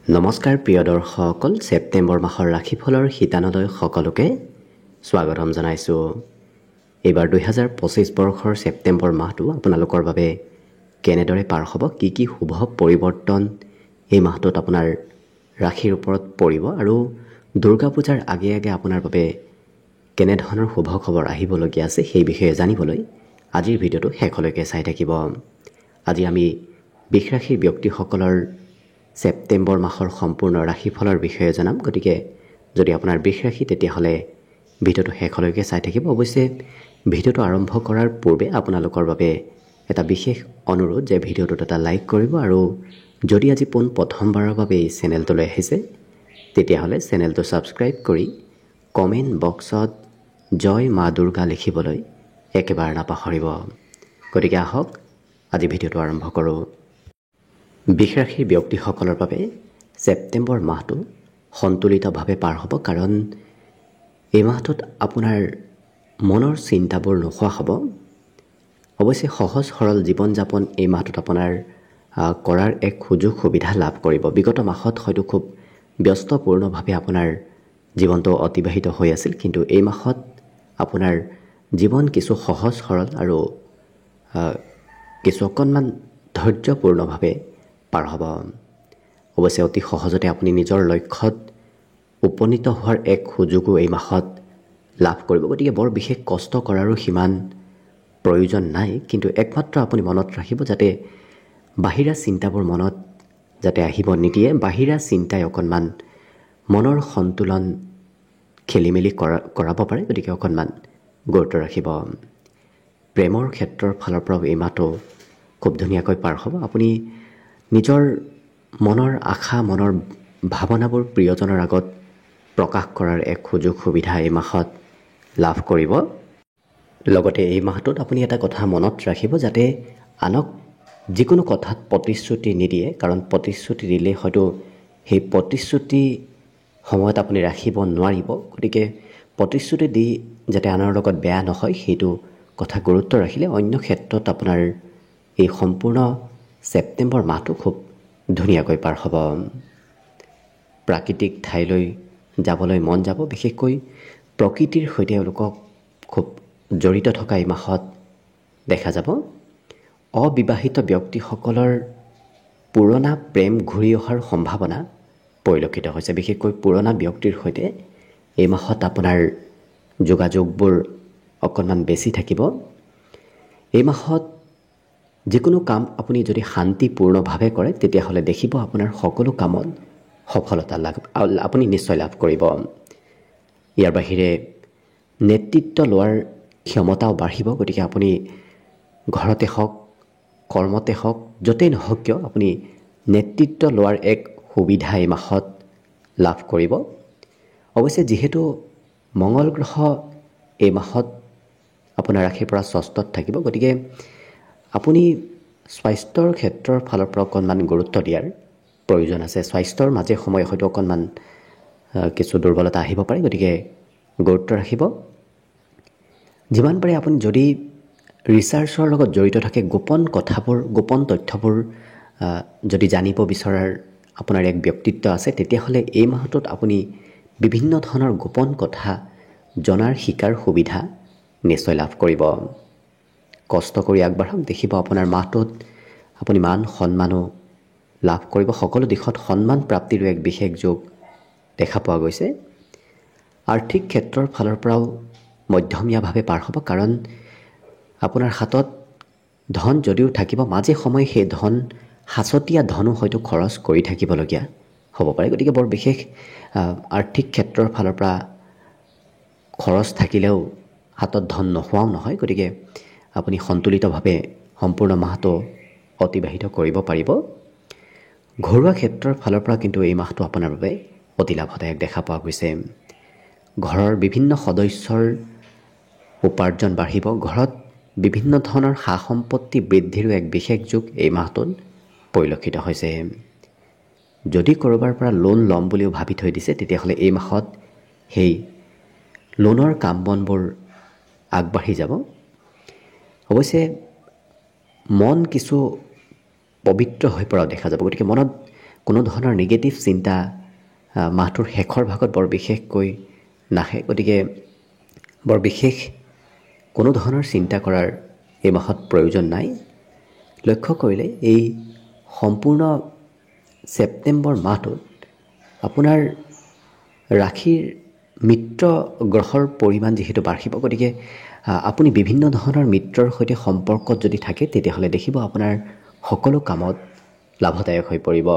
নমস্কাৰ প্ৰিয় দৰ্শকসকল, ছেপ্টেম্বৰ মাহৰ ৰাশিফলৰ শিতানলৈ সকলোকে স্বাগতম জনাইছোঁ। এইবাৰ 2025 বৰ্ষৰ ছেপ্টেম্বৰ মাহটো আপোনালোকৰ বাবে কেনেদৰে পাৰ হ'ব, কি শুভ পৰিৱৰ্তন এই মাহটোত আপোনাৰ ৰাশিৰ ওপৰত পৰিব আৰু দুৰ্গা পূজাৰ আগে আগে আপোনাৰ বাবে কেনেধৰণৰ শুভ খবৰ আহিবলগীয়া আছে সেই বিষয়ে জানিবলৈ আজিৰ ভিডিঅ'টো শেষলৈকে চাই থাকিব। আজি আমি বৃষ ৰাশিৰ ব্যক্তিসকলৰ ছেপ্টেম্বৰ মাহৰ সম্পূৰ্ণ ৰাশিফলৰ বিষয়ে জনাম। গতিকে যদি আপোনাৰ বৃষ ৰাশি তেতিয়াহ'লে ভিডিঅ'টো শেষলৈকে চাই থাকিব। অৱশ্যে ভিডিঅ'টো আৰম্ভ কৰাৰ পূৰ্বে আপোনালোকৰ বাবে এটা বিশেষ অনুৰোধ যে ভিডিঅ'টোত এটা লাইক কৰিব আৰু যদি আজি প্ৰথমবাৰৰ বাবে এই চেনেলটোলৈ আহিছে তেতিয়াহ'লে চেনেলটো ছাবস্ক্ৰাইব কৰি কমেণ্ট বক্সত জয় মা দুৰ্গা লিখিবলৈ একেবাৰে নাপাহৰিব। গতিকে আহক আজি ভিডিঅ'টো আৰম্ভ কৰোঁ। বৃষ ৰাশিৰ ব্যক্তিসকলৰ বাবে ছেপ্টেম্বৰ মাহটো সন্তুলিতভাৱে পাৰ হ'ব, কাৰণ এই মাহটোত আপোনাৰ মনৰ চিন্তাবোৰ নোহোৱা হ'ব। অৱশ্যে সহজ সৰল জীৱন যাপন এই মাহটোত আপোনাৰ কৰাৰ এক সুযোগ সুবিধা লাভ কৰিব। বিগত মাহত হয়তো খুব ব্যস্তপূৰ্ণভাৱে আপোনাৰ জীৱনটো অতিবাহিত হৈ আছিল, কিন্তু এই মাহত আপোনাৰ জীৱন কিছু সহজ সৰল আৰু কিছু অকণমান ধৈৰ্যপূৰ্ণভাৱে পাৰ হ'ব। অৱশ্যে অতি সহজতে আপুনি নিজৰ লক্ষ্যত উপনীত হোৱাৰ এক সুযোগো এই মাহত লাভ কৰিব। গতিকে বৰ বিশেষ কষ্ট কৰাৰো সিমান প্ৰয়োজন নাই, কিন্তু একমাত্ৰ আপুনি মনত ৰাখিব যাতে বাহিৰা চিন্তাবোৰ মনত যাতে আহিব নিদিয়ে। বাহিৰা চিন্তাই অকণমান মনৰ সন্তুলন খেলি মেলি কৰাব পাৰে, গতিকে অকণমান গুৰুত্ব ৰাখিব। প্ৰেমৰ ক্ষেত্ৰৰ ফালৰ পৰাও এই মাহটো খুব ধুনীয়াকৈ পাৰ হ'ব। আপুনি নিজৰ মনৰ আশা, মনৰ ভাৱনাবোৰ প্ৰিয়জনৰ আগত প্ৰকাশ কৰাৰ এক সুযোগ সুবিধা এই মাহত লাভ কৰিব। লগতে এই মাহটোত আপুনি এটা কথা মনত ৰাখিব যাতে আনক যিকোনো কথাত প্ৰতিশ্ৰুতি নিদিয়ে, কাৰণ প্ৰতিশ্ৰুতি দিলে হয়তো সেই প্ৰতিশ্ৰুতি সময়ত আপুনি ৰাখিব নোৱাৰিব। গতিকে প্ৰতিশ্ৰুতি দি যাতে আনৰ লগত বেয়া নহয় সেইটো কথা গুৰুত্ব ৰাখিলে অন্য ক্ষেত্ৰত আপোনাৰ এই সম্পূৰ্ণ ছেপ্টেম্বৰ মাহটো খুব ধুনীয়াকৈ পাৰ হ'ব। প্ৰাকৃতিক ঠাইলৈ যাবলৈ মন যাব, বিশেষকৈ প্ৰকৃতিৰ সৈতে তেওঁলোকক খুব জড়িত থকা এই মাহত দেখা যাব। অবিবাহিত ব্যক্তিসকলৰ পুৰণা প্ৰেম ঘূৰি অহাৰ সম্ভাৱনা পৰিলক্ষিত হৈছে। বিশেষকৈ পুৰণা ব্যক্তিৰ সৈতে এই মাহত আপোনাৰ যোগাযোগবোৰ অকণমান বেছি থাকিব। এই মাহত যিকোনো কাম আপুনি যদি শান্তিপূৰ্ণভাৱে কৰে তেতিয়াহ'লে দেখিব আপোনাৰ সকলো কামত সফলতা আপুনি নিশ্চয় লাভ কৰিব। ইয়াৰ বাহিৰে নেতৃত্ব লোৱাৰ ক্ষমতাও বাঢ়িব। গতিকে আপুনি ঘৰতে হওক, কৰ্মতে হওক, য'তেই নহওক কিয় আপুনি নেতৃত্ব লোৱাৰ এক সুবিধা এই মাহত লাভ কৰিব। অৱশ্যে যিহেতু মঙ্গল গ্ৰহ এই মাহত আপোনাৰ ৰাশিৰ পৰা ষষ্ঠত থাকিব, গতিকে আপুনি স্বাস্থ্যৰ ক্ষেত্ৰৰ ফালৰ পৰা অকণমান গুৰুত্ব দিয়াৰ প্ৰয়োজন আছে। স্বাস্থ্যৰ মাজে সময়ে হয়তো অকণমান কিছু দুৰ্বলতা আহিব পাৰে, গতিকে গুৰুত্ব ৰাখিব। যিমান পাৰে আপুনি যদি ৰিচাৰ্চৰ লগত জড়িত থাকে, গোপন কথাবোৰ, গোপন তথ্যবোৰ যদি জানিব বিচৰাৰ আপোনাৰ এক ব্যক্তিত্ব আছে, তেতিয়াহ'লে এই মাহটোত আপুনি বিভিন্ন ধৰণৰ গোপন কথা জনাৰ শিকাৰ সুবিধা নিশ্চয় লাভ কৰিব। কষ্ট কৰি আগবাঢ়ক, দেখিব আপোনাৰ মাহটোত আপুনি মান সন্মানো লাভ কৰিব। সকলো দিশত সন্মান প্ৰাপ্তিৰো এক বিশেষ যোগ দেখা পোৱা গৈছে। আৰ্থিক ক্ষেত্ৰৰ ফালৰ পৰাও মধ্যমীয়াভাৱে পাৰ হ'ব, কাৰণ আপোনাৰ হাতত ধন যদিও থাকিব, মাজে সময়ে সেই ধন সাঁচতীয়া ধনো হয়তো খৰচ কৰি থাকিবলগীয়া হ'ব পাৰে। গতিকে বৰ বিশেষ আৰ্থিক ক্ষেত্ৰৰ ফালৰ পৰা খৰচ থাকিলেও হাতত ধন নোহোৱাও নহয়। গতিকে আপুনি সন্তুলিতভাৱে সম্পূৰ্ণ মাহটো অতিবাহিত কৰিব পাৰিব। ঘৰুৱা ক্ষেত্ৰৰ ফালৰ পৰা কিন্তু এই মাহটো আপোনাৰ বাবে অতি লাভদায়ক দেখা পোৱা গৈছে। ঘৰৰ বিভিন্ন সদস্যৰ উপাৰ্জন বাঢ়িব। ঘৰত বিভিন্ন ধৰণৰ সা সম্পত্তি বৃদ্ধিৰো এক বিশেষ যোগ এই মাহটোত পৰিলক্ষিত হৈছে। যদি ক'ৰবাৰ পৰা লোন ল'ম বুলিও ভাবি থৈ দিছে, তেতিয়াহ'লে এই মাহত সেই লোনৰ কাম বনবোৰ আগবাঢ়ি যাব। অৱশ্যে মন কিছু পবিত্ৰ হৈ পৰাও দেখা যাব। গতিকে মনত কোনো ধৰণৰ নিগেটিভ চিন্তা মাহটোৰ শেষৰ ভাগত বৰ বিশেষকৈ নাহে। গতিকে বৰ বিশেষ কোনো ধৰণৰ চিন্তা কৰাৰ এই মাহত প্ৰয়োজন নাই। লক্ষ্য কৰিলে এই সম্পূৰ্ণ ছেপ্টেম্বৰ মাহটোত আপোনাৰ ৰাশিৰ মিত্ৰ গ্ৰহৰ পৰিমাণ যিহেতু বাঢ়িব, গতিকে আপুনি বিভিন্ন ধৰণৰ মিত্ৰৰ সৈতে সম্পৰ্কত যদি থাকে তেতিয়াহ'লে দেখিব আপোনাৰ সকলো কামত লাভদায়ক হৈ পৰিব।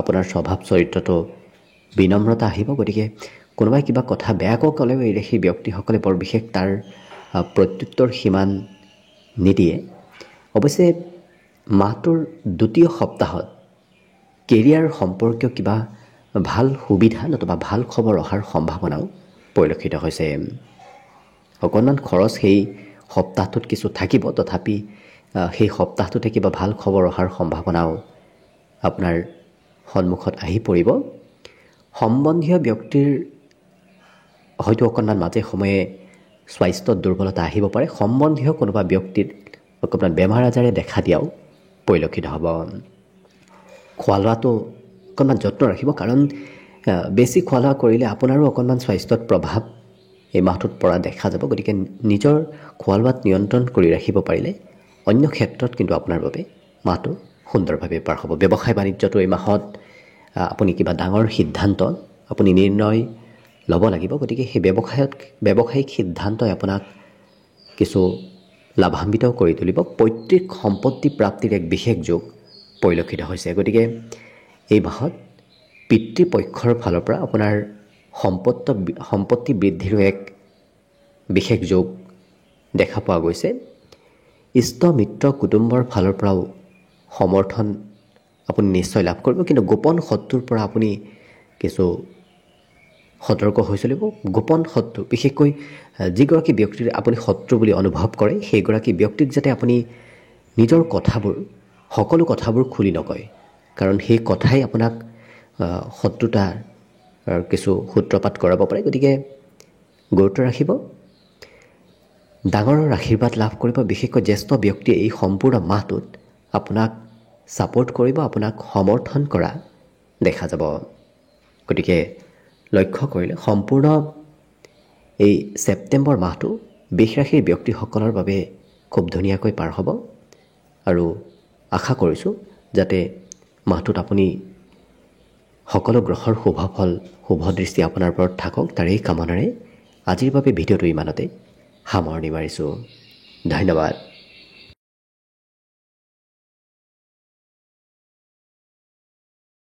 আপোনাৰ স্বভাৱ চৰিত্ৰটো বিনম্ৰতা আহিব। গতিকে কোনোবাই কিবা কথা বেয়াকৈ ক'লেও এই ৰাশিৰ ব্যক্তিসকলে বৰ বিশেষ তাৰ প্ৰত্যুত্তৰ সিমান নিদিয়ে। অৱশ্যে মাহটোৰ দ্বিতীয় সপ্তাহত কেৰিয়াৰ সম্পৰ্কীয় কিবা ভাল সুবিধা নতুবা ভাল খবৰ অহাৰ সম্ভাৱনাও পৰিলক্ষিত হৈছে। অকণমান খৰচ সেই সপ্তাহটোত কিছু থাকিব, তথাপি সেই সপ্তাহটোতে কিবা ভাল খবৰ অহাৰ সম্ভাৱনাও আপোনাৰ সন্মুখত আহি পৰিব। সম্বন্ধীয় ব্যক্তিৰ হয়তো অকণমান মাজে সময়ে স্বাস্থ্যত দুৰ্বলতা আহিব পাৰে। সম্বন্ধীয় কোনোবা ব্যক্তিৰ অকণমান বেমাৰ আজাৰে দেখা দিয়াও পৰিলক্ষিত হ'ব। খোৱা লোৱাটো অকণমান যত্ন ৰাখিব, কাৰণ বেছি খোৱা লোৱা কৰিলে আপোনাৰো অকণমান স্বাস্থ্যত প্ৰভাৱ এই মাহটোত পৰা দেখা যাব। গতিকে নিজৰ খোৱা লোৱাত নিয়ন্ত্ৰণ কৰি ৰাখিব পাৰিলে অন্য ক্ষেত্ৰত কিন্তু আপোনাৰ বাবে মাহটো সুন্দৰভাৱে পাৰ হ'ব। ব্যৱসায় বাণিজ্যটো এই মাহত আপুনি কিবা ডাঙৰ সিদ্ধান্ত আপুনি নিৰ্ণয় ল'ব লাগিব। গতিকে সেই ব্যৱসায়িক সিদ্ধান্তই আপোনাক কিছু লাভান্বিত কৰি তুলিব। পৈতৃক সম্পত্তি প্ৰাপ্তিৰ এক বিশেষ যোগ পৰিলক্ষিত হৈছে। গতিকে এই মাহত পিতৃপক্ষৰ ফালৰ পৰা আপোনাৰ সম্পত্তি বৃদ্ধিৰো এক বিশেষ যোগ দেখা পোৱা গৈছে। ইষ্ট মিত্ৰ কুটুম্বৰ ফালৰ পৰাও সমৰ্থন আপুনি নিশ্চয় লাভ কৰিব, কিন্তু গোপন শত্ৰুৰ পৰা আপুনি কিছু সতৰ্ক হৈ চলিব। গোপন শত্ৰু, বিশেষকৈ যিগৰাকী ব্যক্তিৰ আপুনি শত্ৰু বুলি অনুভৱ কৰে সেইগৰাকী ব্যক্তিক যাতে আপুনি নিজৰ সকলো কথাবোৰ খুলি নকয়, কাৰণ সেই কথাই আপোনাক শত্ৰুতাৰ কিছু সূত্ৰপাত কৰাব পাৰে। গতিকে গুৰুত্ব ৰাখিব, ডাঙৰৰ আশীৰ্বাদ লাভ কৰিব। বিশেষকৈ জ্যেষ্ঠ ব্যক্তিয়ে এই সম্পূৰ্ণ মাহটোত আপোনাক ছাপোৰ্ট কৰিব, আপোনাক সমৰ্থন কৰা দেখা যাব। গতিকে লক্ষ্য কৰিলে সম্পূৰ্ণ এই ছেপ্টেম্বৰ মাহটো বৃষ ৰাশিৰ ব্যক্তিসকলৰ বাবে খুব ধুনীয়াকৈ পাৰ হ'ব, আৰু আশা কৰিছোঁ যাতে মাহটোত আপুনি সকলো গ্ৰহৰ শুভ দৃষ্টি আপোনাৰ ওপৰত থাকক, তাৰেই কামনাৰে আজিৰ বাবে ভিডিঅ'টো ইমানতে সামৰণি মাৰিছোঁ। ধন্যবাদ।